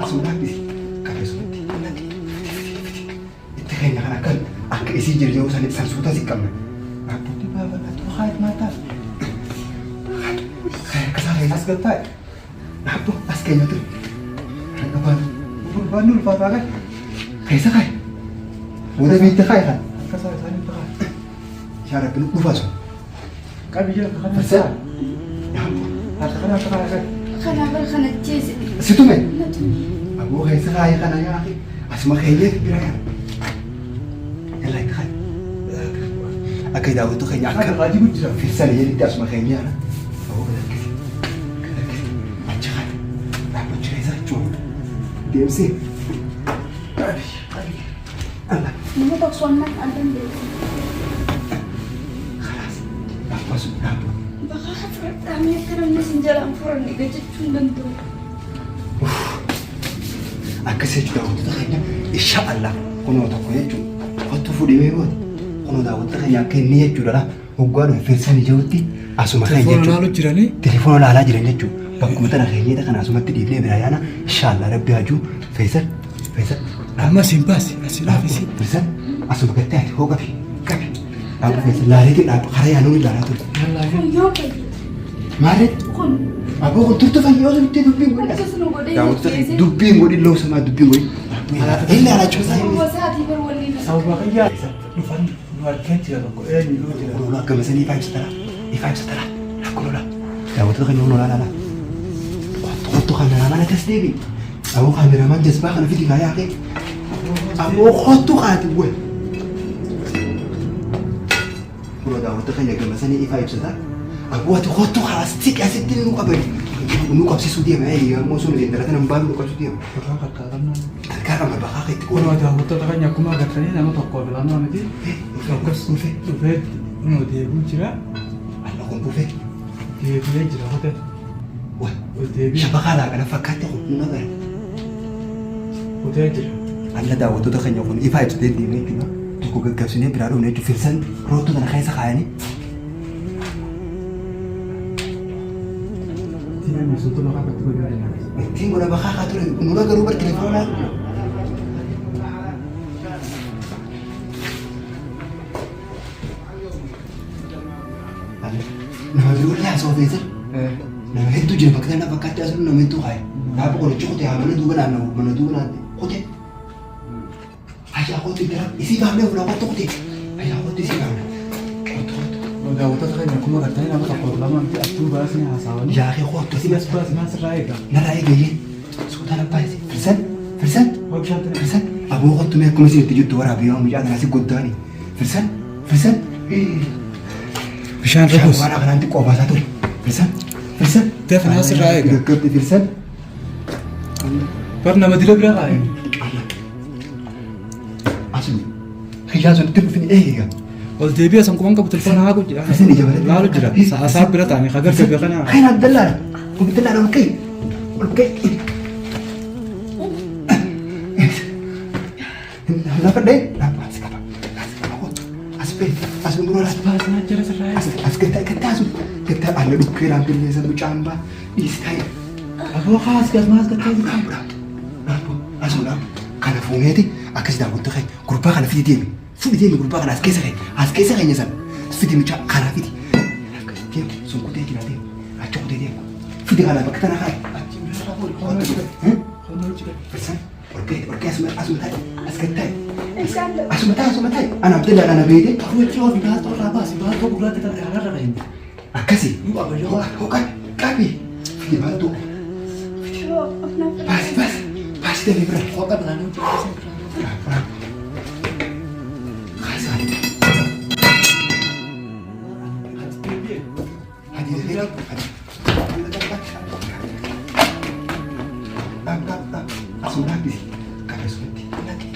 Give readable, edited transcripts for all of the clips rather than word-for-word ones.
Asuma habis. Kami sudah nanti. Itu kayaknya akan angka isi jadi jauh sangat sansuta sih kamu. Apa tuh bapa tuh hayat mata. Kayak kesalahan as getai. Apa as kayaknya tuh. Apa? Bandul papa kan. Kayak sakai. Udah minta kayak kan. Kesalahan itu kan. Cara penuh lupa so. Kami juga kan besar. Kenapa kena cheese? Situ men. Aku kayak sekaya kan ayah aki. Asma kayaknya biraya. Elai kan. Akai daw itu kayaknya akan lagi bujur. Bisa jadi tidak asma kayaknya. Oh benar kasi. Macam. Apa cerita cuma. Dia sih. Allah. Mau tak suanan ada deh. Keras. Apa sudah? Bakal kami karena senjalan furan di gajah cundan tuh. Akka sai juga waktu kayaknya insya Allah kono tak kaya cu waktu fudi mewah kono dah waktu kayaknya kini cu dah gua ada versi ni jauti asuma kayaknya cu telepon lalu jiranya cu bakku mata kayaknya tak kan asuma tadi dia berayana insya Allah Rabbi aju Faisal amma simpasi asila fisi Faisal asuma kata itu kapi aku Faisal lari ke apa karya anu lari tu Yo kayak. mari Kon. aku tuh fanya orang itu duping gua kamu tuh duping gua di lo sama duping gua ini ada cu saya saw bakiya dufan luar kecil ko ni lu jira Udah ke mesin I5 setelah aku lola ya waktu kan lola lala waktu kameraman tes dewi aku kameraman jas bahkan video kayak ke aku waktu kan gue udah waktu kan ya ke mesin I5 setelah aku waktu kan stick asyik ini nuka beri nuka sih sudia ya mau suruh dia ternyata nambah nuka sudia karena nggak bakal itu kono ada hotel kan yakuma gatani nama toko belano nanti fokus tufe no dia bujira Allah kau buffet dia jira hotel wah dia siapa kalah karena fakat aku nuna kan hotel jira Allah dah waktu tu kan yang I5 sudah di ni juga tu kau gagap sini berada ni tu filsan rotu dan kayak sekaya ni tidak masuk tu nak apa tu berada tinggal nak bakal tu nuna garu bertelefon lah nama dulu ya so Faisal nama itu je pakai nama pakai asal nama itu kaya apa kalau cukup ya mana tu kan kote ayah kote dia isi gambar berapa tu kote ayah kote isi gambar ada hotel kan yakuma gatani nama toko belano nanti atu bahasnya hasawan ya akhi kote si mas raega nara gaya sudah apa sih Faisal wajah Faisal abu kote tu aku masih tujuh dua rabi yang mujad nasi godani Faisal bishan rebus Siapa nanti kau bahasa tu? Firsan? Tef nasir raega Dekat di Firsan? pernah madila berapa ini Asli. Khijazun tipu fini kan? Kalau dia biasa aku angkat telepon aku Sini jawab. lalu jira saat berat ani kagar dia kan Hai nak dalar. Kau dalar okey. Kenapa deh? Kenapa sekarang? Asli guru lah. bahasnya cara serai Kita ada dukir hampir ni sampai camba. Iskai. aku khas gas mas kata Apa? Asli apa? Karena fungnya tu, aku sudah butuh kan. Grupa kan video ni grupa kan askesa kan nyesal. Video ni cak karena video. Dia sungguh dia kira dia. Acok dia. Video kan apa kita nak kai? Persen. Okey asma tai. Anak betul dah anak bede. aku cakap bahas tu apa sih bahas tu bukan kita ada ini Akasi. lu apa yo Bukan. Kapi. Video bantu. Pas dia ni berat. kok kan belano Kasar. Hadir dia. Asma habis. Kami sudah nanti.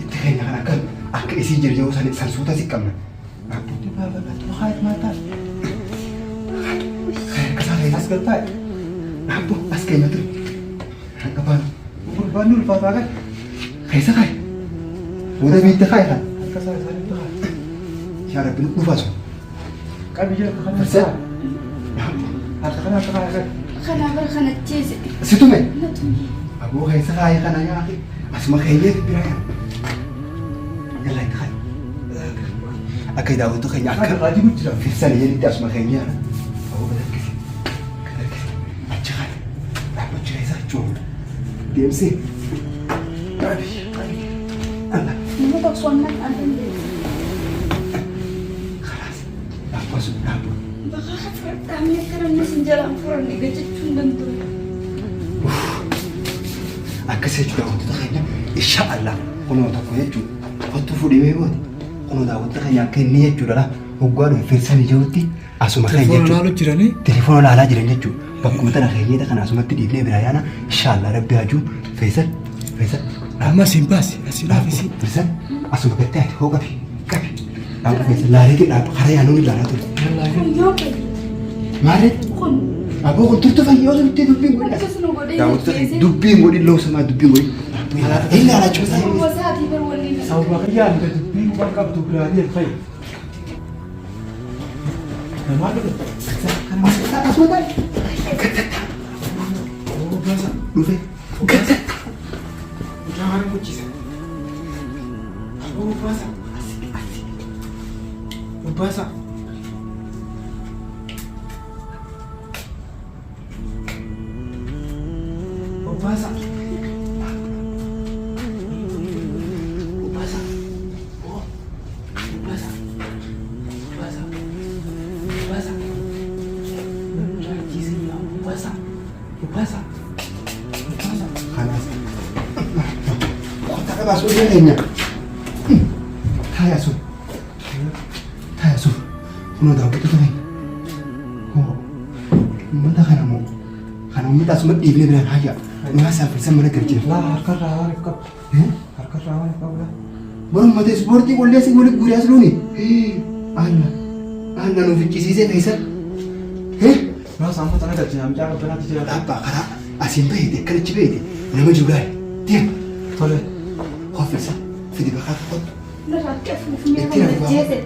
Itu kayaknya akan angka isi jadi jauh sangat sansuta sih kamu. Apa tuh bapa tuh hayat mata. Kayak kesalahan as getai. Apa as kayaknya tuh. Kapan? Bandul papa kan. Kayak sekaya. Udah minta kaya kan? Kesalahan itu kan. Cara penuh lupa so. Qabi jira kan. Firsa. Harka kana. Kana bara kana ciise. Situme. Natu. Abu kaisa kaya kana ya akhi. Asma khayyat biraya. Yalla tahay. Akay daw to kanya Kan akka. qaji jira. Firsa ni yeli asma khayya. Abu badak kisi. Kada kisi. Achha. Abu chaysa chum. DMC. Qabi. Allah. Nimo baksuanat adende. Khalas. Apa sudah? Baka kami karam na sinjalang furan ni gajachun dantu. Akkasii jechuudha wantoota keenya inshaallah kunoo tokko jechuudha otoo fuudhimee gooti kunoo daawwattoota keenya akka inni jechuudha hoggaadhuma firsanii jirutti asuma kan jechuudha telefoona ilaalaa jiran jechuudha bakkuma tana keenyata kana asumatti dhiifnee bira yaana inshaallah rabbi hajuu feesan Amma simbaasi asinaafisi. feesan asuma gattee ati hoo qabi dhaabba feesan laareetii dhaabba karaa yaanuu ilaalaa ture Yoo bayi. maali Kun. aboo kun turtu fayyoo turtee dubbiin godhi Akkasuma godhee daawwattoota jechuudha. dubbiin godhi loosamaa dubbiin godhi ilaalaa jechuudha Wasaati bar walii. Sababa qiyaan gadi biiku kan qabdu biraadii fay. Namaa dha. asuma taa'e Oo gaza. dhufe Jangan kucing. Oh basah. Oh basah. Oh basah. Oh basah. Oh basah. Basah. Basah. Lagi sini oh basah. Oh basah. Basah. kanas kota ka masuk dia kayaknya tayasu kuno daw itu tuh oh mata kana mo mata sumat ibne bilan haja ngasa firsan mana kerja Lah harkat rawan kau. eh Harkat rawan kau lah. baru mata sporti boleh sih boleh guri aslu nih ana no fikkisiise feesan Nah sama tanah dah jam jaga benar tidak. apa kara asin bayde kana cibeyde nama juga dia Boleh. khofisa fidi bakka khot Narakka fuufnee wal jeete.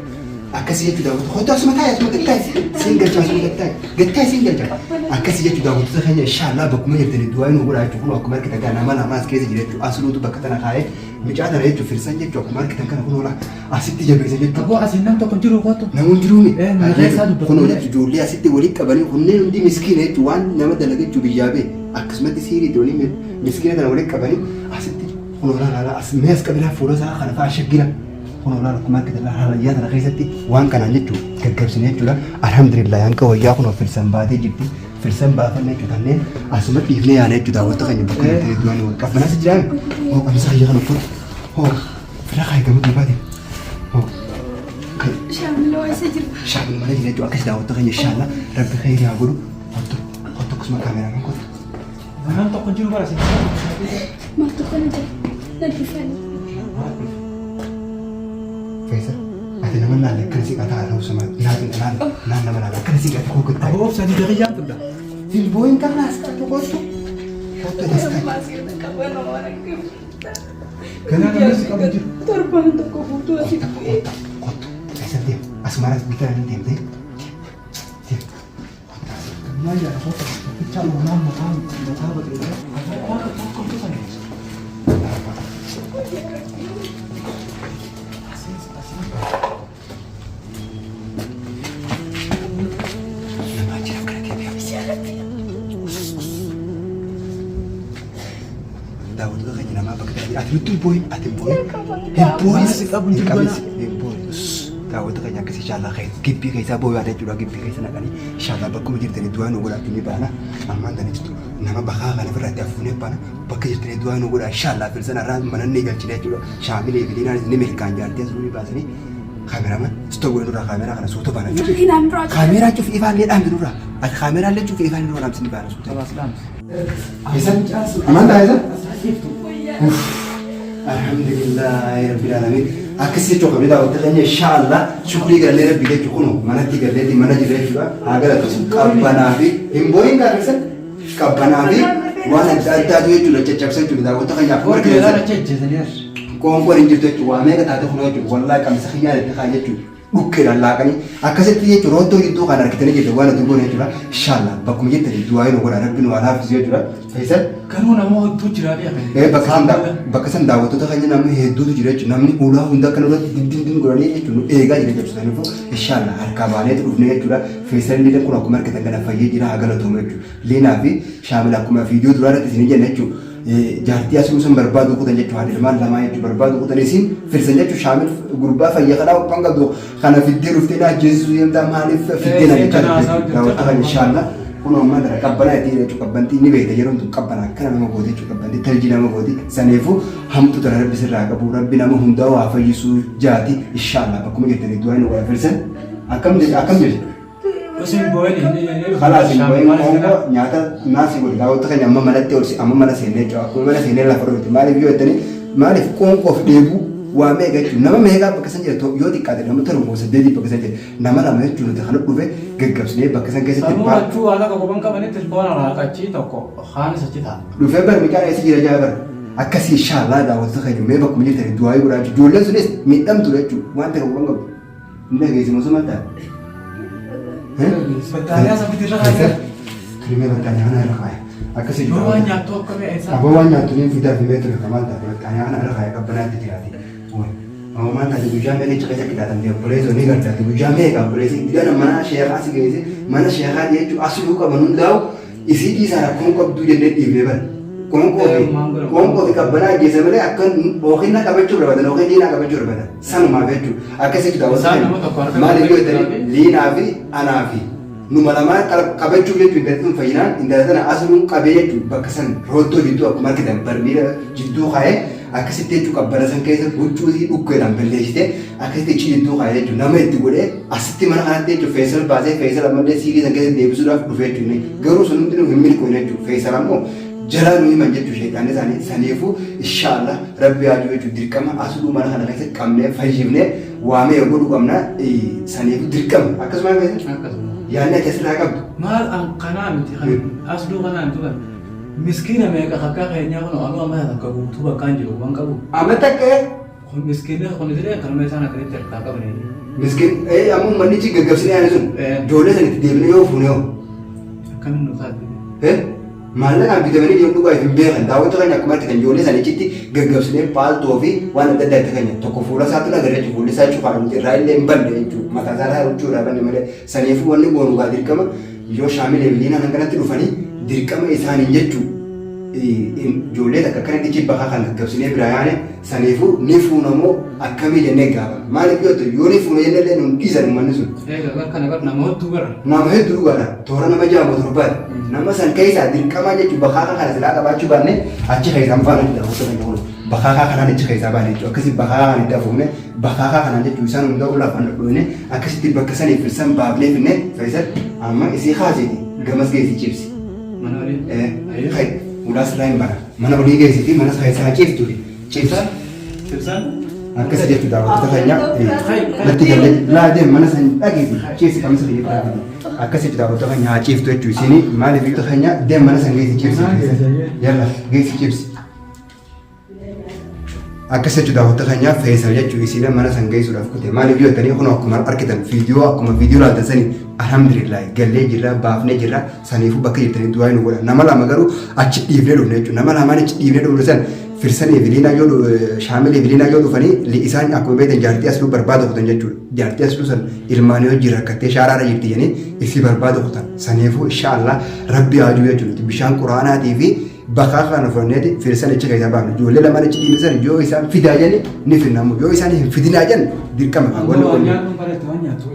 akkasii jechuudha wantoota asuma taa'e asuma gattaa'e siin galcha asuma gattaa'e siin galcha akkasii jechuudha wantoota keenya inshaallah bakkuma jirtanii du'aa nu godhaa jechuudha kun akkuma argitan kana nama as keessa jira jechuudha asluutu bakka tana kaa'ee micaa tana jechuudha firsan jechuudha akkuma argitan kana kun oola asitti jabeessa jechuudha Aku asin nam tokko jiru kottu. namoonni jiruuni maqaa isaa dubbatu kun malee. ijoollee asitti walitti qabanii kunneen hundi miskiina jechuudha waan nama dalaga jechuudha biyyaa bee akkasumatti siirii ijoollee miskiina tana walitti qabanii asitti kun oola as mees qabilaa fuula isaa kana fa'aa shaggina kun olaan akkuma argitan halayyaa tana keessatti waan kanaan jechuudha gaggabsine jechuudha alhamdulillah yanka wayyaa kun firsan baatee jirti firsan baafanne jechuudha kanneen asuma dhiifnee yaana jechuudha daawwatta keenya bakka jirtanii du'anii wal qabbanaa si jiraan hoo qabisa kiyya kan uffatu hoo fira kaayigamuu duubaati hoo Shaamiloo isa jiru. shaamil mana jira jechuudha akkas daawwatta keenya inshaallah rabbi khayri haa godhu hottu akkasuma kaameraan kottu Nam tokko jiru bara sini. Maaltu kana jira? Na dhufanii. Faisal ati nama naan akkana si qataa ta'uu sama naan nama naan akkana si qataa koo gottaa Aku bisa diberikan tu dah. Silboin ka nas ka to kottu kottu dasta Maskirna qaban orang kita. Kenapa kamu suka baju? Torban tokko butuh asii bu'ee. kottu Faisal dia asmara bicara nanti dia Maya aku tak bicara nama kamu. Tahu betul. Aku tak tahu tu kan. Daud ka kanya nama bakit ati lutul boy ati boy Boy. Masih kabun juga lah. boy Daud ka kanya kasi inshallah kay gibbi kay sa boy ada juga gibbi kay sana kani inshallah bakkum jirtani du'anu goda tini bana amma dan jitu nama baka kana firati afune bana bakka jirtani du'anu goda inshallah fil sana ran mananni galchine juga shamile bilina ni milkan jarti asuri basani kameraman stop gue nurra kamera kana soto bana Hinaan dura. kamera cuf ifan lihat ambil nurra at kamera lihat cuf ifan nurra amsin bana soto Salah selam. Hasan aman dah Hasan Wayyaa. alhamdulillah rabbil alamin akasi to kabida wa tanya inshallah shukri galle rabbi ke kuno manati galle di mana jire juga agala to kabbana fi imboin ka Hasan kabbana fi wana dadda do itu cecaksan juga wa tanya Kau kira ada cecah sendiri. kon ko rinjir to wa mega ta to kuno wallahi kam sakhiya da khaye to dhukkeedhaan laaqanii akkasitti jechuudha rootoo jidduu kan argitanii jirtu waan ati goone jechuudha inshallah bakkuma jettanii du'aa inni godha rabbi nu alaafis jechuudha Faisal Kanuu nama hedduu jira bakka san daawwattoota keenya namni hedduutu jira jechuudha namni ulaa hunda kana irratti dindindin godhanii jechuudha eegaa jira jechuudha saniifuu inshallah harkaa baaneetu dhufne jechuudha Faisal illee kun akkuma argitan kana fayyee jira hagalatooma jechuudha Leenaa fi Shaamil akkuma viidiyoo duraa irratti isin jenna jechuudha jaartii asii sun barbaadu kutan jechuudha ilmaan lamaa jechuudha barbaadu kutan isin firsan jechuudha Shaamil gurbaa fayyaa kanaa waan qabdu kana fiddee dhuftee naa jeesisuu deemtaa maaliif fiddee na jechuudha daawwattoota inshallah kun amma dara qabbana itti jechuudha qabbantii ni beekta yeroo tun qabbana akkana nama gooti jechuudha qabbantii taljii nama gooti saniifuu hamtu dara rabbi sirraa qabu rabbi nama hundaa waa fayyisuu jaati inshallah bakkuma jettanii du'aa inni waa firsan akkam jedhe Usin boyni خلاص boyni nyaata naasi godhe daawwattoota keenya amma manatti olsi amma mana seenee jechuudha akkuma mana seenee lafa dhoofite maaliif yoo jettanii maaliif qoonqoof dheebuu waa meeqa jechuudha nama meeqaa bakka san jira yoo xiqqaate nama torba saddeetii bakka san jira nama lama jechuudha nuti kana dhufe gaggabsinee bakka san keessatti baachuu waan akka kophan qabanitti ilfoon raaqachii tokko haanis achi ta'a. Dhufee bar miqaan eessa jira jaa bar akkasii inshallah daawwattoota keenya mee bakkuma jirtanii du'aa godhaa jechuudha ijoolleen sunis miidhamtu jechuudha waan ta'e kophan qabu hin dhageessimu osoo mataa. Battaniyaa sabitti irra kaayee. Kirimee battaniyaa kana irra kaayee. Akkasii Yoo waan nyaattu akkamii eessa? Aboo waan nyaattu ni fidaa fi meetu irra kamaan ta'a battaniyaa kana irra kaayee qabbanaatti jiraate. Amma maan taate guyyaa mee jecha keessa qixaatan obboleessoo ni gargaarte guyyaa mee egaa obboleessi guyyaa mana sheekaa si geesse mana sheekaa jechuun asii qaban hundaa'u isii dhiisaa rakkoon qabduu jennee dhiibnee bara. Qoonqoo fi qabbanaa geessa malee akka ooqinna qabachuu barbaadan ooqin liinaa qabachuu barbaadan sanumaaf jechuudha akkasitti daawwatan maaliif yoo ta'e liinaa fi anaa fi numa lamaa qabachuuf jechuun intalli fayyinaan intala sana asii qabee jechuudha bakka san roottoo jidduu akkuma argitan barmiila jidduu kaa'ee akkasitti jechuudha qabbana san keessa huccuu fi dhukkeedhaan balleessitee akkasitti achi jidduu kaa'ee jechuudha nama itti godhee asitti mana kanatti jechuudha Faisal baasee Faisal ammallee siilii san keessa deebisuudhaaf dhufee jechuudha garuu sun hundi hin milkoone jechuudha Faisal ammoo jala nu himan jechuudha sheekaan isaanii saniifuu inshallah rabbi yaaduu jechuudha dirqama asuduu mana kana keessatti qabnee fayyifnee waamee godhuu qabna saniifuu dirqama akkasuma yaadni akka asirraa qabdu. Maal kanaa miti asuduu kanaan turan miskiina meeqa akka keenyaa kun anuu amma akka guutuu bakkaan jiru waan qabu. Amma takkee. Kun miskiina kun diree kanuma isaan akkasitti harkaa qabanii. Miskiin ammoo mannichi gaggabsinee yaani sun ijoollee sanitti deebinee yoo fuunee hoo. Akkamiin nu taate. Maallaqaan bitamanii deemu dhugaa hin beekan daawwattoota keenya akkuma argitan ijoollee sanichitti gaggabsinee paaltoo fi waan adda addaa itti keenya tokko fuula isaatti agarra jechuudha fuulli isaa cufaa miti irraa illee hin banne jechuudha mataa isaa irraa huccuudhaa banne malee saniifuu wanni goonu gaa dirqama yoo Shaamilee fi Liinaan kanatti dhufanii dirqama isaaniin jechuudha ijoollee takka kanatti jibba kan gaggabsinee biraa yaane saniifuu ni fuunamoo akkamii jennee gaafa maaliif yoo ta'u yoo ni fuuna jennee illee nun dhiisan uummanni sun. Kana gara nama hedduu gara. Nama hedduu gara toora nama jaamu torbaadha. Nama san keessaa dirqamaa jechuun bakka kana silaa qabaachuu baanne achi keessaan faana daawwattoota hin oolu. Bakka kanaan achi keessaa baane jechuudha. Akkasii bakka kanaan itti hafuufne bakka kanaan jechuun isaan hunda ulaafa dhudhuune akkasitti bakka saniif firsan baafnee finne Faisal amma isii haaseeti gamas geessi cibsi. Mana olii. Ulas lain mana. Mana olii geessi fi mana keessaa cibsi cibsan. Cibsan. Akkasii jechuudha daawwattoota keenya natti galee laa deemu mana san dhageessi cibsi kamisa fi dhageessi. Akkasitti daawwattoota keenya haa ciiftu jechuudha isiin maaliif daawwattoota keenya deemu mana san geessi cibsi yalla geessi cibsi. Akkasitti daawwattoota keenya Faisal jechuudha isiin mana san geessuudhaaf kute maaliif yoo ta'anii kun akkuma argitan akkuma viidiyoo laaltan sanii alhamdulillah gallee jirra baafnee jirra saniifuu bakka jirtanii du'aa nu godha nama lama garuu achi dhiifnee dhufne jechuudha nama lamaan achi dhiifnee dhufne san firsanii fi Liinaa yoo Shaamilee fi Liinaa yoo dhufanii isaan akkuma beektan jaartii asluu barbaada kutan jechuudha jaartii asluu san ilmaan yoo jira rakkattee shaaraadha jirti jedhanii isii barbaada kutan saniifuu inshallah rabbi haajuu jechuudha bishaan quraanaatii fi bakka kana furneeti firsan achi keessaa baafne ijoollee lamaan achi dhiibisan yoo isaan fidaa jenni ni finnamu yoo isaan hin fidinaa jenni dirqama kan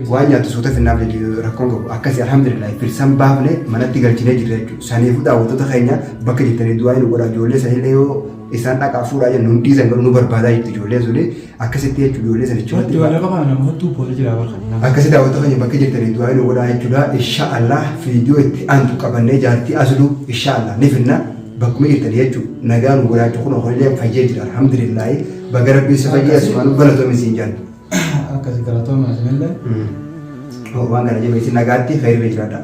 waan nyaatu suuta finnaaf rakkoon qabu akkasii alhamdulillah firsan baafne manatti galchinee jirra jechuudha saniifuu daawwattoota keenya bakka jirtanii du'aa nu godha ijoollee sanillee yoo isaan dhaqaa fuudhaa jennu nun dhiisan garuu nu barbaadaa jirti ijoolleen suni akkasitti jechuudha ijoollee sanichi akkasii daawwattoota keenya bakka jirtanii du'aa nu godha jechuudha inshaallah viidiyoo itti aantu qabannee jaartii asluu inshaallah ni finna bakkuma jirtanii jechuudha nagaa nu godhaa jechuudha kun okollee fayyee jira alhamdulillah baga rabbiin si fayyee asumaan galatoomii siin jaallu. Akkasii galatoomii asinillee. Waan kana jabeessi nagaatti fayyee jiraadha.